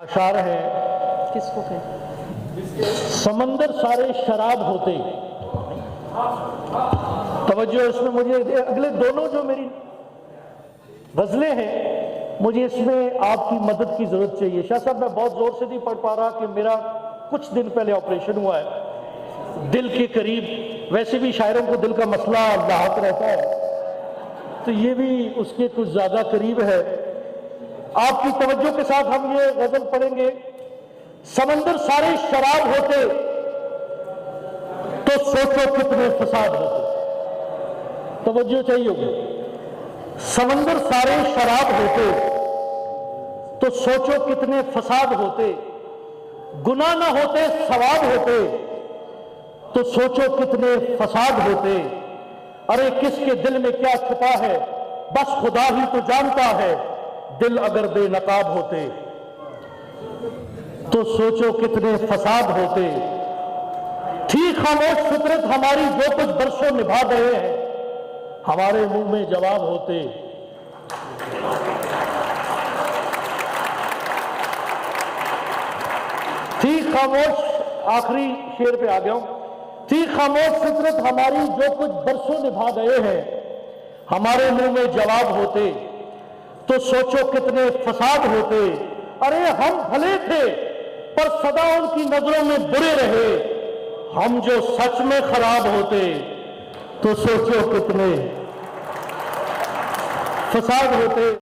अशार है, किसको कहें? समंदर सारे शराब होते। तवज्जो इसमें मुझे अगले दोनों जो मेरी गजलें हैं, मुझे इसमें आपकी मदद की जरूरत चाहिए। शाह साहब मैं बहुत जोर से नहीं पढ़ पा रहा कि मेरा कुछ दिन पहले ऑपरेशन हुआ है दिल के करीब। वैसे भी शायरों को दिल का मसला लाहक रहता है, तो ये भी उसके कुछ ज्यादा करीब है। आपकी तवज्जो के साथ हम ये गजल पढ़ेंगे। समंदर सारे शराब होते तो सोचो कितने फसाद होते। तवज्जो चाहिए होगी। समंदर सारे शराब होते तो सोचो कितने फसाद होते। गुनाह ना होते सवाब होते तो सोचो कितने फसाद होते। अरे किसके दिल में क्या छुपा है बस खुदा ही तो जानता है। दिल अगर बेनकाब होते तो सोचो कितने फसाद होते। थी खामोश फितरत हमारी जो कुछ बरसों निभा गए हैं, हमारे मुंह में जवाब होते। थी खामोश, आखिरी शेर पे आ गया हूं। थी खामोश फितरत हमारी जो कुछ बरसों निभा गए हैं, हमारे मुंह में जवाब होते तो सोचो कितने फसाद होते। अरे हम भले थे पर सदा उनकी नजरों में बुरे रहे। हम जो सच में खराब होते तो सोचो कितने फसाद होते।